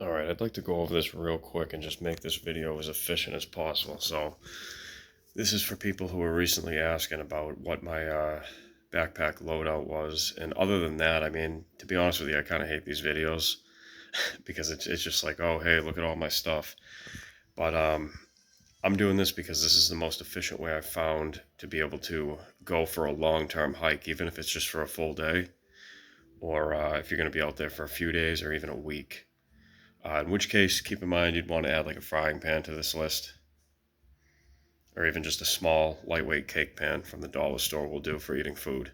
Alright, I'd like to go over this real quick and just make this video as efficient as possible. So, this is for people who were recently asking about what my backpack loadout was. And other than that, I mean, to be honest with you, I kind of hate these videos because it's just like, oh, hey, look at all my stuff. But I'm doing this because this is the most efficient way I've found to be able to go for a long-term hike, even if it's just for a full day, or if you're going to be out there for a few days or even a week. In which case, keep in mind you'd want to add like a frying pan to this list, or even just a small, lightweight cake pan from the dollar store will do for eating food.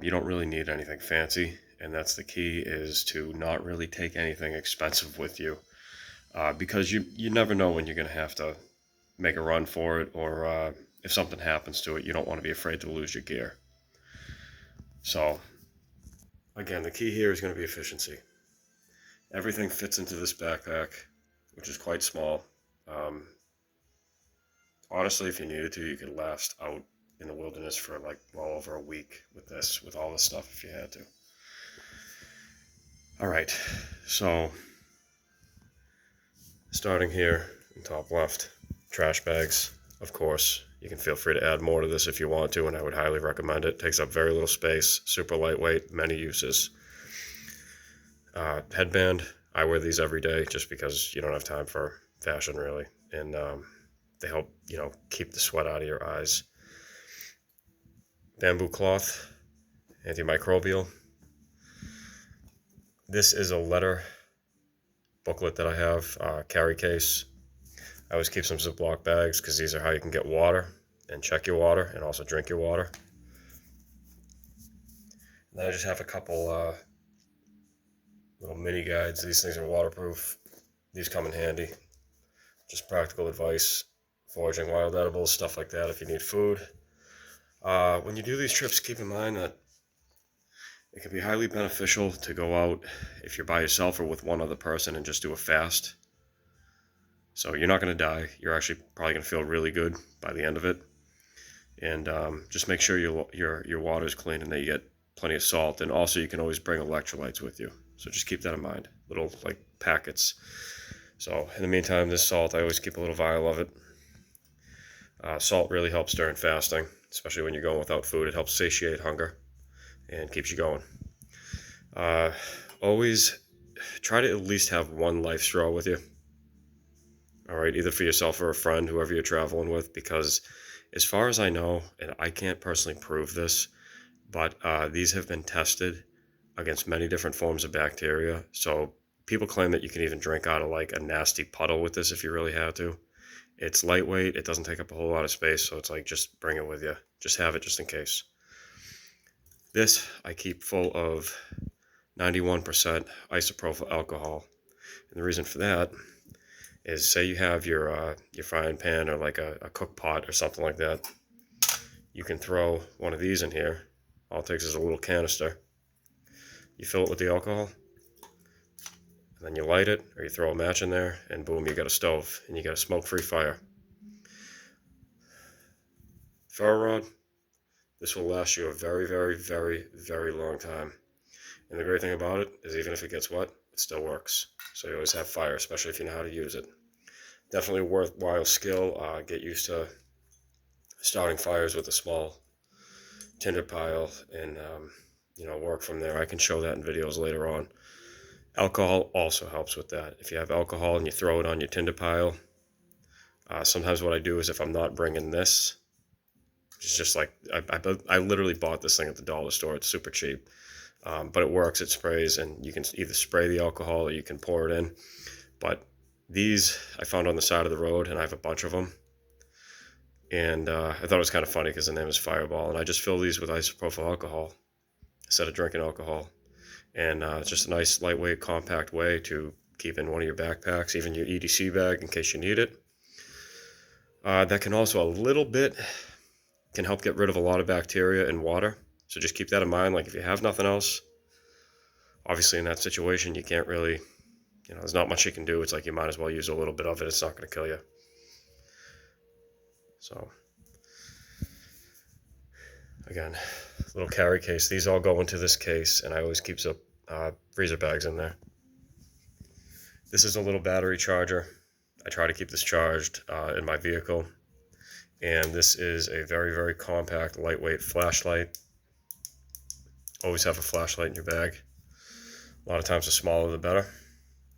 You don't really need anything fancy, and that's the key, is to not really take anything expensive with you, because you never know when you're going to have to make a run for it, or if something happens to it, you don't want to be afraid to lose your gear. So, again, the key here is going to be efficiency. Everything fits into this backpack, which is quite small. Honestly, if you needed to, you could last out in the wilderness for like well over a week with this, with all this stuff if you had to. All right, so starting here in top left, trash bags, of course. You can feel free to add more to this if you want to, and I would highly recommend it. It takes up very little space, super lightweight, many uses. Headband, I wear these every day just because you don't have time for fashion really, and they help, keep the sweat out of your eyes. Bamboo cloth, antimicrobial. This is a letter booklet that I have, carry case. I always keep some Ziploc bags because these are how you can get water and check your water and also drink your water. And then I just have a couple little mini guides. These things are waterproof. These come in handy. Just practical advice, foraging wild edibles, stuff like that if you need food. When you do these trips, keep in mind that it can be highly beneficial to go out if you're by yourself or with one other person and just do a fast. So you're not going to die. You're actually probably going to feel really good by the end of it. And just make sure your water is clean and that you get plenty of salt. And also you can always bring electrolytes with you. So just keep that in mind. Little like packets. So in the meantime, this salt, I always keep a little vial of it. Salt really helps during fasting, especially when you're going without food. It helps satiate hunger and keeps you going. Always try to at least have one life straw with you. All right, either for yourself or a friend, whoever you're traveling with, because as far as I know, and I can't personally prove this, but these have been tested against many different forms of bacteria. So people claim that you can even drink out of like a nasty puddle with this if you really had to. It's lightweight, it doesn't take up a whole lot of space, so it's like just bring it with you. Just have it just in case. This I keep full of 91% isopropyl alcohol. And the reason for that is, say you have your frying pan or like a cook pot or something like that. You can throw one of these in here. All it takes is a little canister. You fill it with the alcohol, and then you light it, or you throw a match in there, and boom, you got a stove, and you got a smoke-free fire. Ferro rod, this will last you a very, very, very, very long time. And the great thing about it is even if it gets wet, it still works. So you always have fire, especially if you know how to use it. Definitely a worthwhile skill. Get used to starting fires with a small tinder pile and, work from there. I can show that in videos later on. Alcohol also helps with that. If you have alcohol and you throw it on your tinder pile, sometimes what I do is if I'm not bringing this, it's just like, I literally bought this thing at the dollar store. It's super cheap, but it works. It sprays, and you can either spray the alcohol or you can pour it in. But these I found on the side of the road, and I have a bunch of them. And I thought it was kind of funny because the name is Fireball, and I just fill these with isopropyl alcohol instead of drinking alcohol. And it's just a nice, lightweight, compact way to keep in one of your backpacks, even your EDC bag in case you need it. That can also a little bit can help get rid of a lot of bacteria in water. So just keep that in mind. Like if you have nothing else, obviously in that situation, you can't really, there's not much you can do. It's like you might as well use a little bit of it. It's not going to kill you. So again, little carry case. These all go into this case, and I always keep some freezer bags in there. This is a little battery charger. I try to keep this charged in my vehicle. And this is a very, very compact, lightweight flashlight. Always have a flashlight in your bag. A lot of times the smaller the better.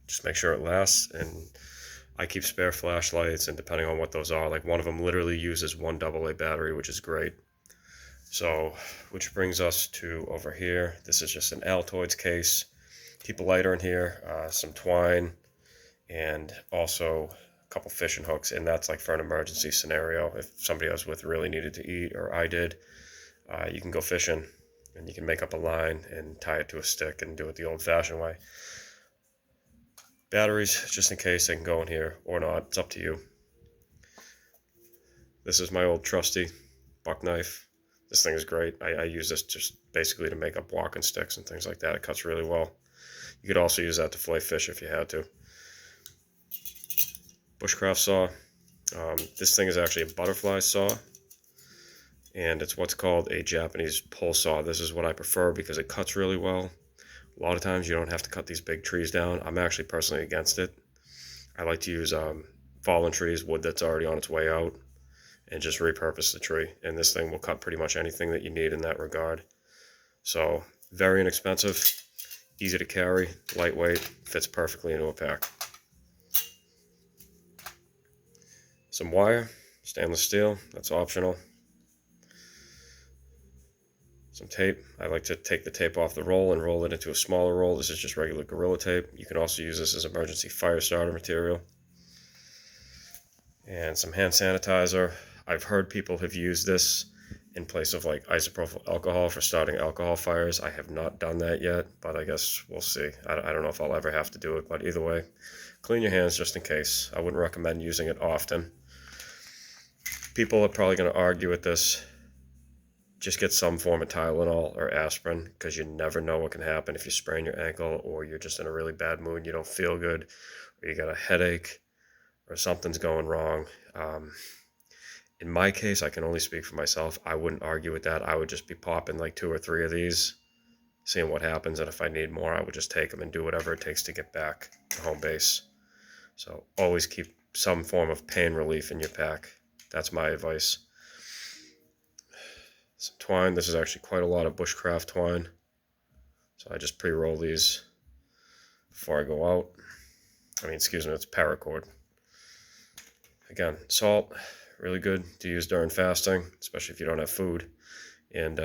Just make sure it lasts. And I keep spare flashlights, and depending on what those are, like one of them literally uses one AA battery, which is great. So, which brings us to over here. This is just an Altoids case. Keep a lighter in here, some twine, and also a couple fishing hooks. And that's like for an emergency scenario. If somebody I was with really needed to eat, or I did, you can go fishing and you can make up a line and tie it to a stick and do it the old-fashioned way. Batteries, just in case, they can go in here or not. It's up to you. This is my old trusty buck knife. This thing is great. I use this just basically to make up walking sticks and things like that. It cuts really well. You could also use that to fillet fish if you had to. Bushcraft saw. This thing is actually a butterfly saw, and it's what's called a Japanese pull saw. This is what I prefer because it cuts really well. A lot of times you don't have to cut these big trees down. I'm actually personally against it. I like to use fallen trees, wood that's already on its way out, and just repurpose the tree. And this thing will cut pretty much anything that you need in that regard. So very inexpensive, easy to carry, lightweight, fits perfectly into a pack. Some wire, stainless steel, that's optional. Some tape. I like to take the tape off the roll and roll it into a smaller roll. This is just regular Gorilla Tape. You can also use this as emergency fire starter material. And some hand sanitizer. I've heard people have used this in place of like isopropyl alcohol for starting alcohol fires. I have not done that yet, but I guess we'll see. I don't know if I'll ever have to do it, but either way, clean your hands just in case. I wouldn't recommend using it often. People are probably going to argue with this. Just get some form of Tylenol or aspirin, because you never know what can happen if you sprain your ankle, or you're just in a really bad mood and you don't feel good, or you got a headache, or something's going wrong. In my case, I can only speak for myself. I wouldn't argue with that. I would just be popping like 2 or 3 of these, seeing what happens, and if I need more, I would just take them and do whatever it takes to get back to home base. So always keep some form of pain relief in your pack. That's my advice. Some twine. This is actually quite a lot of bushcraft twine. So I just pre-roll these before I go out. It's paracord. Again, salt, really good to use during fasting, especially if you don't have food. And,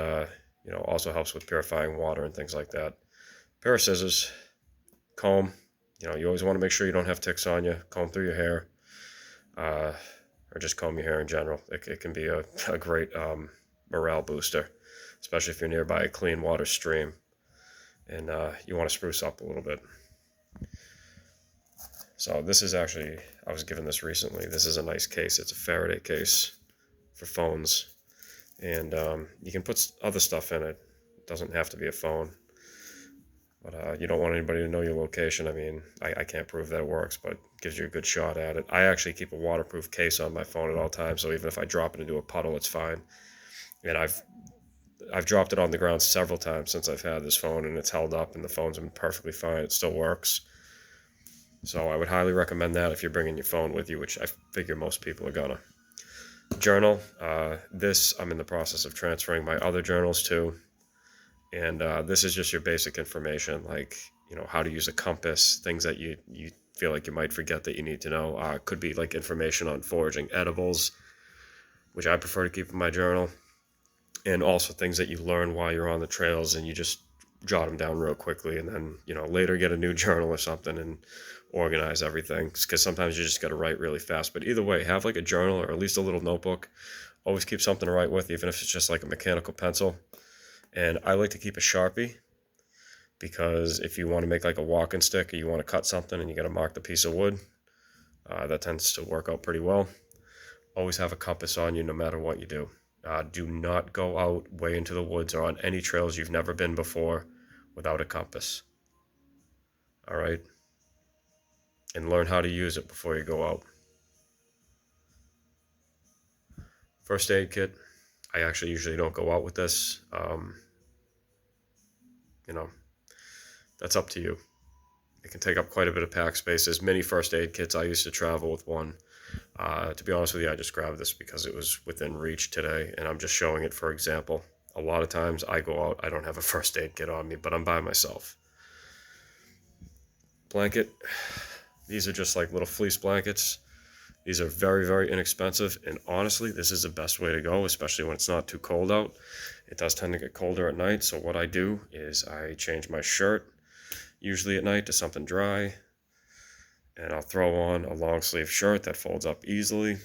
also helps with purifying water and things like that. Pair of scissors, comb. You always want to make sure you don't have ticks on you. Comb through your hair, or just comb your hair in general. It can be a great morale booster, especially if you're nearby a clean water stream and you want to spruce up a little bit. So this is actually, I was given this recently. This is a nice case. It's a Faraday case for phones, and you can put other stuff in it. It doesn't have to be a phone, but you don't want anybody to know your location. I can't prove that it works, but it gives you a good shot at it. I actually keep a waterproof case on my phone at all times, so even if I drop it into a puddle, it's fine. And I've dropped it on the ground several times since I've had this phone, and it's held up, and the phone's been perfectly fine. It still works. So I would highly recommend that if you're bringing your phone with you, which I figure most people are gonna. Journal. This I'm in the process of transferring my other journals to, and this is just your basic information, like how to use a compass, things that you feel like you might forget that you need to know. Could be like information on foraging edibles, which I prefer to keep in my journal. And also things that you learn while you're on the trails, and you just jot them down real quickly, and then later get a new journal or something and organize everything, because sometimes you just got to write really fast. But either way, have like a journal or at least a little notebook. Always keep something to write with, even if it's just like a mechanical pencil. And I like to keep a Sharpie, because if you want to make like a walking stick, or you want to cut something and you got to mark the piece of wood, that tends to work out pretty well. Always have a compass on you no matter what you do. Do not go out way into the woods or on any trails you've never been before without a compass. All right? And learn how to use it before you go out. First aid kit. I actually usually don't go out with this. That's up to you. It can take up quite a bit of pack space. There's many first aid kits. I used to travel with one. To be honest with you, I just grabbed this because it was within reach today, and I'm just showing it for example. A lot of times I go out, I don't have a first aid kit on me, but I'm by myself. Blanket. These are just like little fleece blankets. These are very, very inexpensive, and honestly, this is the best way to go, especially when it's not too cold out. It does tend to get colder at night, so what I do is I change my shirt, usually at night, to something dry, and I'll throw on a long sleeve shirt that folds up easily,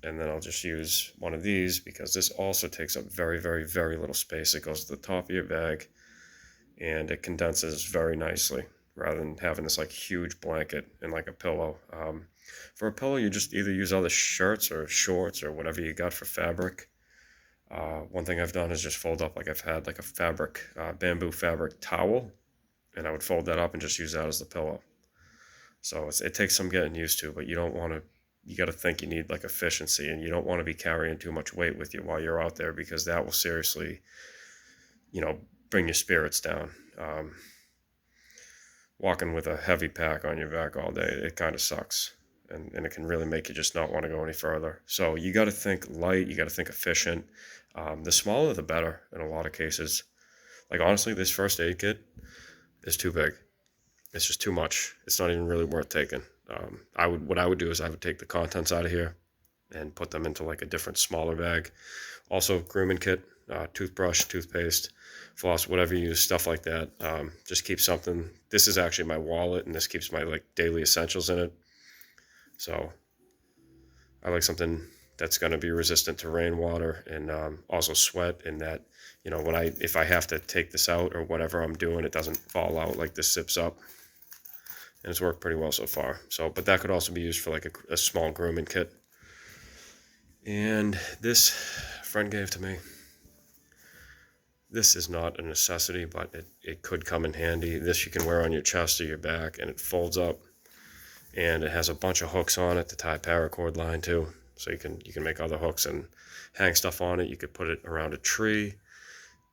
and then I'll just use one of these because this also takes up very, very, very little space. It goes to the top of your bag, and it condenses very nicely, rather than having this like huge blanket and like a pillow. For a pillow, you just either use other shirts or shorts or whatever you got for fabric. One thing I've done is just fold up, like I've had like a fabric, bamboo fabric towel, and I would fold that up and just use that as the pillow. So it takes some getting used to, but you don't want to, you got to think you need like efficiency, and you don't want to be carrying too much weight with you while you're out there, because that will seriously, bring your spirits down. Walking with a heavy pack on your back all day, it kind of sucks. And it can really make you just not want to go any further. So you got to think light, you got to think efficient. The smaller the better in a lot of cases. Like honestly, this first aid kit is too big. It's just too much. It's not even really worth taking. What I would do is I would take the contents out of here and put them into like a different smaller bag. Also grooming kit, toothbrush, toothpaste, floss, whatever you use, stuff like that. Just keep something. This is actually my wallet, and this keeps my like daily essentials in it. So I like something that's going to be resistant to rainwater and also sweat, and that, if I have to take this out or whatever I'm doing, it doesn't fall out, like this zips up. And it's worked pretty well so far. So, but that could also be used for like a small grooming kit. And this friend gave to me. This is not a necessity, but it could come in handy. This you can wear on your chest or your back, and it folds up. And it has a bunch of hooks on it to tie paracord line to, so you can make other hooks and hang stuff on it. You could put it around a tree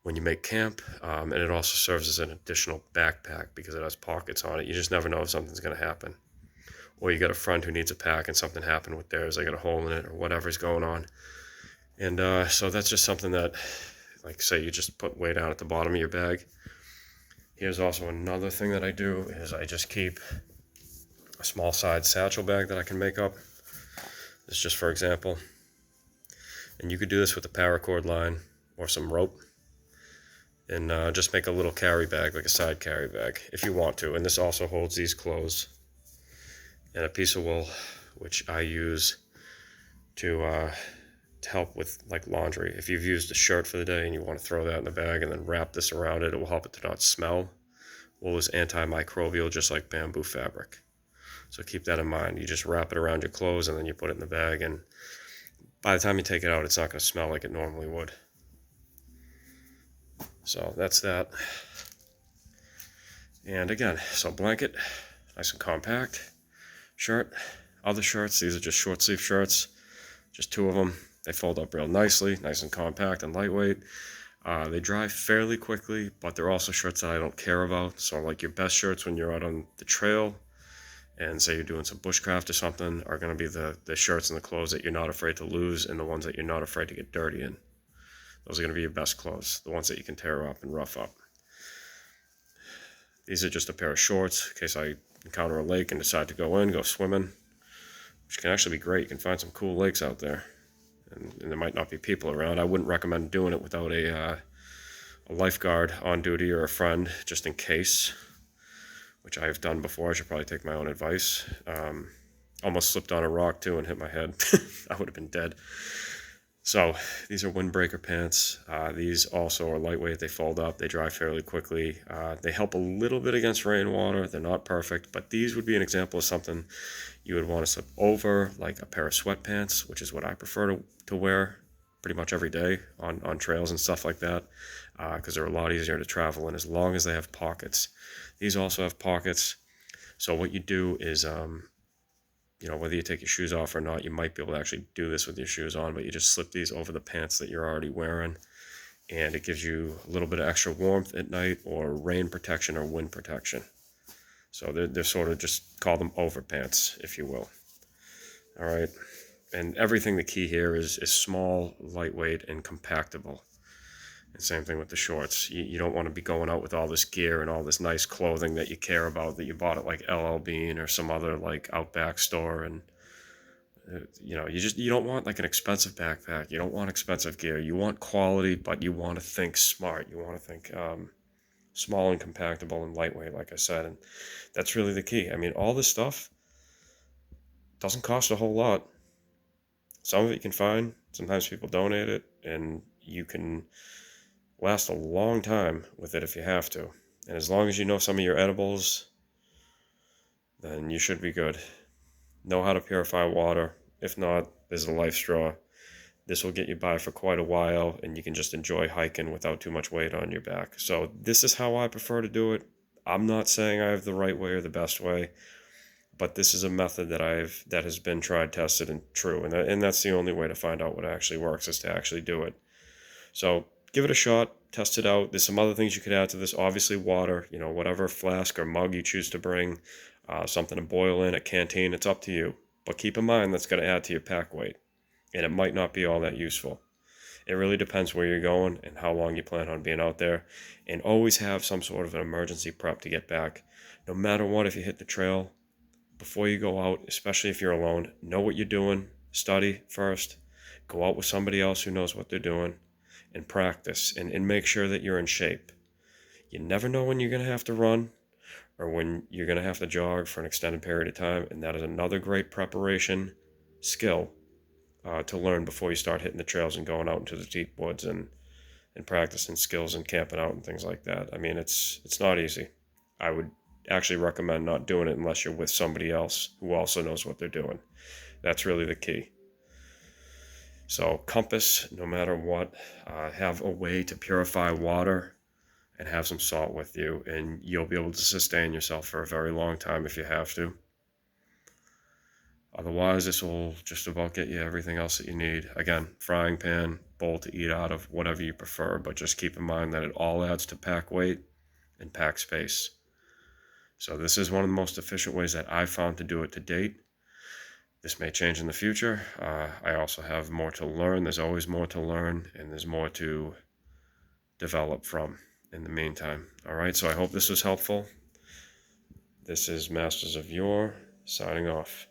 when you make camp, and it also serves as an additional backpack because it has pockets on it. You just never know if something's going to happen, or you got a friend who needs a pack and something happened with theirs, they got a hole in it or whatever's going on. And so that's just something that, like say you just put way down at the bottom of your bag. Here's also another thing that I do is I just keep a small side satchel bag that I can make up. This is just for example. And you could do this with a paracord line or some rope, and just make a little carry bag, like a side carry bag, if you want to. And this also holds these clothes and a piece of wool, which I use to help with like laundry. If you've used a shirt for the day and you want to throw that in the bag and then wrap this around it, it will help it to not smell. Wool is antimicrobial, just like bamboo fabric. So keep that in mind. You just wrap it around your clothes and then you put it in the bag, and by the time you take it out, it's not going to smell like it normally would. So that's that. And again, so blanket, nice and compact. Shirt, other shirts, these are just short sleeve shirts, just two of them. They fold up real nicely, nice and compact and lightweight. They dry fairly quickly, but they're also shirts that I don't care about. So like your best shirts when you're out on the trail, and say you're doing some bushcraft or something, are going to be the shirts and the clothes that you're not afraid to lose, and the ones that you're not afraid to get dirty in. Those are going to be your best clothes, the ones that you can tear up and rough up. These are just a pair of shorts in case I encounter a lake and decide to go swimming, which can actually be great. You can find some cool lakes out there, and there might not be people around. I wouldn't recommend doing it without a lifeguard on duty or a friend, just in case, which I've done before. I should probably take my own advice. Almost slipped on a rock too and hit my head. I would have been dead. So these are windbreaker pants. These also are lightweight. They fold up. They dry fairly quickly. They help a little bit against rainwater. They're not perfect, but these would be an example of something you would want to slip over, like a pair of sweatpants, which is what I prefer to wear pretty much every day on trails and stuff like that, because they're a lot easier to travel in as long as they have pockets. These also have pockets. So what you do is, whether you take your shoes off or not, you might be able to actually do this with your shoes on, but you just slip these over the pants that you're already wearing, and it gives you a little bit of extra warmth at night, or rain protection or wind protection. So they're sort of, just call them overpants, if you will. All right. And everything, the key here is small, lightweight, and compactable. And same thing with the shorts. You don't want to be going out with all this gear and all this nice clothing that you care about, that you bought at like LL Bean or some other like Outback store. And you don't want like an expensive backpack. You don't want expensive gear. You want quality, but you want to think smart. You want to think small and compactable and lightweight, like I said. And that's really the key. I mean, all this stuff doesn't cost a whole lot. Some of it you can find. Sometimes people donate it, and you can last a long time with it if you have to. And as long as you know some of your edibles, then you should be good. Know how to purify water. If not, there's a life straw. This will get you by for quite a while, and you can just enjoy hiking without too much weight on your back. So this is how I prefer to do it. I'm not saying I have the right way or the best way, but this is a method that has been tried, tested, and true. And that's the only way to find out what actually works, is to actually do it. So give it a shot, test it out. There's some other things you could add to this. Obviously, water, whatever flask or mug you choose to bring, something to boil in, a canteen, it's up to you. But keep in mind that's going to add to your pack weight, and it might not be all that useful. It really depends where you're going and how long you plan on being out there. And always have some sort of an emergency prep to get back. No matter what, if you hit the trail, before you go out, especially if you're alone, know what you're doing. Study first. Go out with somebody else who knows what they're doing, and practice and make sure that you're in shape. You never know when you're going to have to run or when you're going to have to jog for an extended period of time. And that is another great preparation skill to learn before you start hitting the trails and going out into the deep woods and practicing skills and camping out and things like that. I mean, it's not easy. I would actually recommend not doing it unless you're with somebody else who also knows what they're doing. That's really the key. So compass, no matter what, have a way to purify water and have some salt with you, and you'll be able to sustain yourself for a very long time if you have to. Otherwise, this will just about get you everything else that you need. Again, frying pan, bowl to eat out of, whatever you prefer, but just keep in mind that it all adds to pack weight and pack space. So this is one of the most efficient ways that I've found to do it to date. This may change in the future. I also have more to learn. There's always more to learn, and there's more to develop from in the meantime. All right, so I hope this was helpful. This is Masters of Yore, signing off.